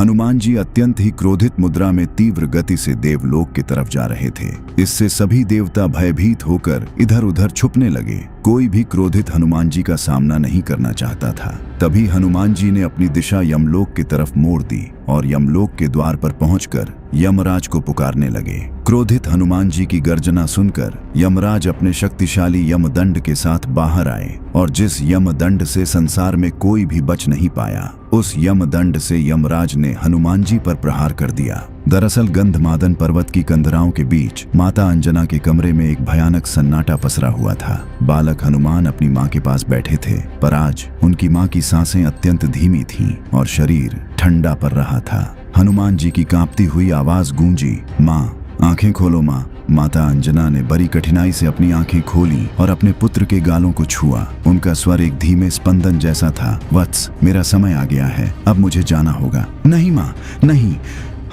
हनुमान जी अत्यंत ही क्रोधित मुद्रा में तीव्र गति से देवलोक की तरफ जा रहे थे। इससे सभी देवता भयभीत होकर इधर उधर छुपने लगे। कोई भी क्रोधित हनुमान जी का सामना नहीं करना चाहता था। तभी हनुमान जी ने अपनी दिशा यमलोक की तरफ मोड़ दी और यमलोक के द्वार पर पहुंचकर यमराज को पुकारने लगे। क्रोधित हनुमान जी की गर्जना सुनकर यमराज अपने शक्तिशाली यमदंड के साथ बाहर आए और जिस यमदंड से संसार में कोई भी बच नहीं पाया, उस यमदंड से यमराज ने हनुमान जी पर प्रहार कर दिया। दरअसल गंधमादन पर्वत की कंदराओं के बीच माता अंजना के कमरे में एक भयानक सन्नाटा पसरा हुआ था। बालक हनुमान अपनी माँ के पास बैठे थे, पर आज उनकी माँ की सांसें अत्यंत धीमी थीं और शरीर ठंडा पड़ रहा था। हनुमान जी की कांपती हुई आवाज गूंजी, माँ आंखें खोलो माँ। माता अंजना ने बड़ी कठिनाई से अपनी आंखें खोली और अपने पुत्र के गालों को छुआ। उनका स्वर एक धीमे स्पंदन जैसा था, वत्स मेरा समय आ गया है, अब मुझे जाना होगा। नहीं माँ नहीं,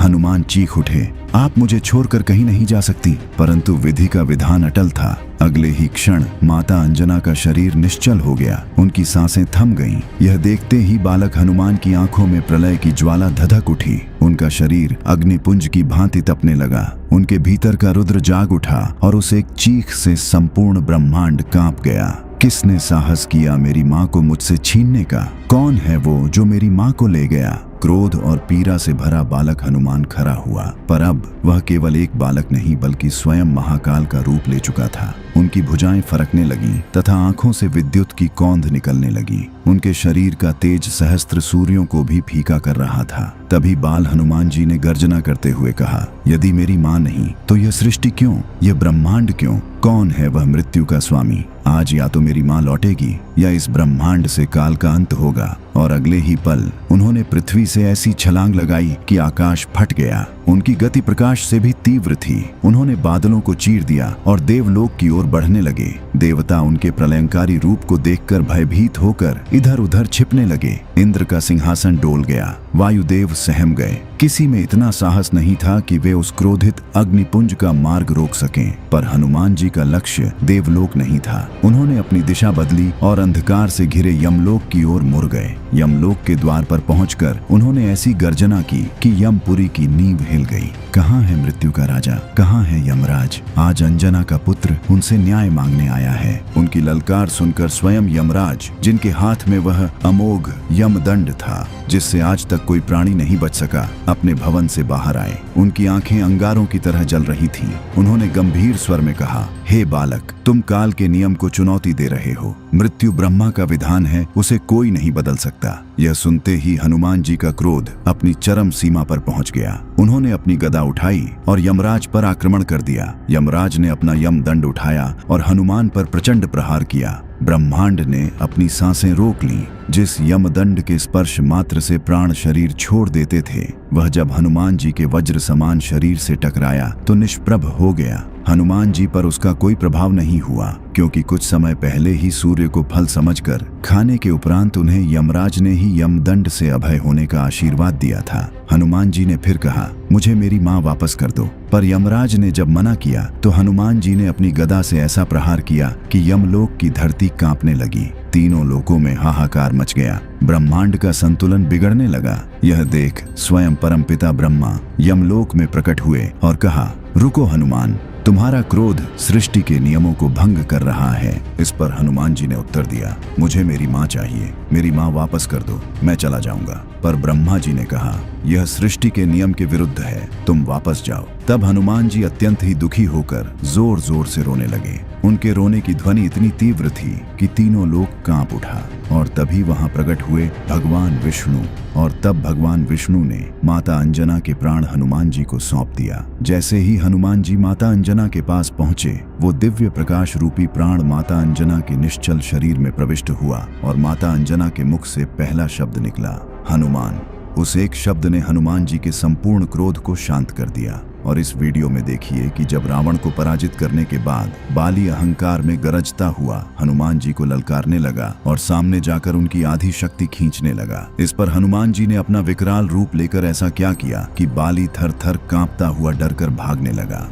हनुमान चीख उठे, आप मुझे छोड़कर कहीं नहीं जा सकती। परंतु विधि का विधान अटल था। अगले ही क्षण माता अंजना का शरीर निश्चल हो गया, उनकी सांसें थम गईं। यह देखते ही बालक हनुमान की आंखों में प्रलय की ज्वाला धधक उठी। उनका शरीर अग्निपुंज की भांति तपने लगा। उनके भीतर का रुद्र जाग उठा और उस एक चीख से संपूर्ण ब्रह्मांड कांप गया। किसने साहस किया मेरी माँ को मुझसे छीनने का? कौन है वो जो मेरी माँ को ले गया? क्रोध और पीड़ा से भरा बालक हनुमान खड़ा हुआ, पर अब वह केवल एक बालक नहीं बल्कि स्वयं महाकाल का रूप ले चुका था। उनकी भुजाएं फरकने लगीं तथा आंखों से विद्युत की कौंध निकलने लगी। उनके शरीर का तेज सहस्त्र सूर्यों को भी फीका कर रहा था। तभी बाल हनुमान जी ने गर्जना करते हुए कहा, यदि मेरी माँ नहीं तो यह सृष्टि क्यों, यह ब्रह्मांड क्यों? कौन है वह मृत्यु का स्वामी? आज या तो मेरी माँ लौटेगी या इस ब्रह्मांड से काल का अंत होगा। और अगले ही पल उन्होंने पृथ्वी से ऐसी छलांग लगाई कि आकाश फट गया। उनकी गति प्रकाश से भी तीव्र थी। उन्होंने बादलों को चीर दिया और देवलोक की ओर बढ़ने लगे। देवता उनके प्रलयंकारी रूप को देखकर भयभीत होकर इधर उधर छिपने लगे। इंद्र का सिंहासन डोल गया, वायुदेव सहम गए। किसी में इतना साहस नहीं था कि वे उस क्रोधित अग्निपुंज का मार्ग रोक सकें। पर हनुमान जी का लक्ष्य देवलोक नहीं था। उन्होंने अपनी दिशा बदली और अंधकार से घिरे यमलोक की ओर मुड़ गए। यमलोक के द्वार पर पहुंचकर उन्होंने ऐसी गर्जना की कि यमपुरी की नींव हिल गई। कहाँ है मृत्यु का राजा? कहाँ है यमराज? आज अंजना का पुत्र उनसे न्याय मांगने आया है। उनकी ललकार सुनकर स्वयं यमराज, जिनके हाथ में वह अमोघ यमदंड था जिससे आज तक कोई प्राणी नहीं बच सका, अपने भवन से बाहर आए। उनकी आंखें अंगारों की तरह जल रही थीं। उन्होंने गंभीर स्वर में कहा, हे बालक, तुम काल के नियम को चुनौती दे रहे हो। मृत्यु ब्रह्मा का विधान है, उसे कोई नहीं बदल सकता। यह सुनते ही हनुमान जी का क्रोध अपनी चरम सीमा पर पहुंच गया। उन्होंने अपनी गदा उठाई और यमराज पर आक्रमण कर दिया। यमराज ने अपना यमदंड उठाया और हनुमान पर प्रचंड प्रहार किया। ब्रह्मांड ने अपनी सांसें रोक लीं। जिस यमदंड के स्पर्श मात्र से प्राण शरीर छोड़ देते थे, वह जब हनुमान जी के वज्र समान शरीर से टकराया तो निष्प्रभ हो गया। हनुमान जी पर उसका कोई प्रभाव नहीं हुआ, क्योंकि कुछ समय पहले ही सूर्य को फल समझकर खाने के उपरांत उन्हें यमराज ने ही यमदंड से अभय होने का आशीर्वाद दिया था। हनुमान जी ने फिर कहा, मुझे मेरी माँ वापस कर दो। पर यमराज ने जब मना किया तो हनुमान जी ने अपनी गदा से ऐसा प्रहार किया कि यमलोक की धरती कांपने लगी। तीनों लोकों में हाहाकार मच गया। ब्रह्मांड का संतुलन बिगड़ने लगा। यह देख स्वयं परमपिता ब्रह्मा यमलोक में प्रकट हुए और कहा, रुको हनुमान, तुम्हारा क्रोध सृष्टि के नियमों को भंग कर रहा है। इस पर हनुमान जी ने उत्तर दिया, मुझे मेरी माँ चाहिए, मेरी माँ वापस कर दो, मैं चला जाऊंगा। पर ब्रह्मा जी ने कहा, यह सृष्टि के नियम के विरुद्ध है, तुम वापस जाओ। तब हनुमान जी अत्यंत ही दुखी होकर जोर जोर से रोने लगे। उनके रोने की ध्वनि इतनी तीव्र थी कि तीनों लोग कांप उठा। और तभी वहां प्रकट हुए भगवान विष्णु। और तब भगवान विष्णु ने माता अंजना के प्राण हनुमान जी को सौंप दिया। जैसे ही हनुमान जी माता अंजना के पास पहुंचे, वो दिव्य प्रकाश रूपी प्राण माता अंजना के निश्चल शरीर में प्रविष्ट हुआ और माता अंजना के मुख से पहला शब्द निकला, हनुमान। उस एक शब्द ने हनुमान जी के संपूर्ण क्रोध को शांत कर दिया। और इस वीडियो में देखिए कि जब रावण को पराजित करने के बाद बाली अहंकार में गरजता हुआ हनुमान जी को ललकारने लगा और सामने जाकर उनकी आधी शक्ति खींचने लगा। इस पर हनुमान जी ने अपना विकराल रूप लेकर ऐसा क्या किया कि बाली थर थर कांपता हुआ डरकर भागने लगा।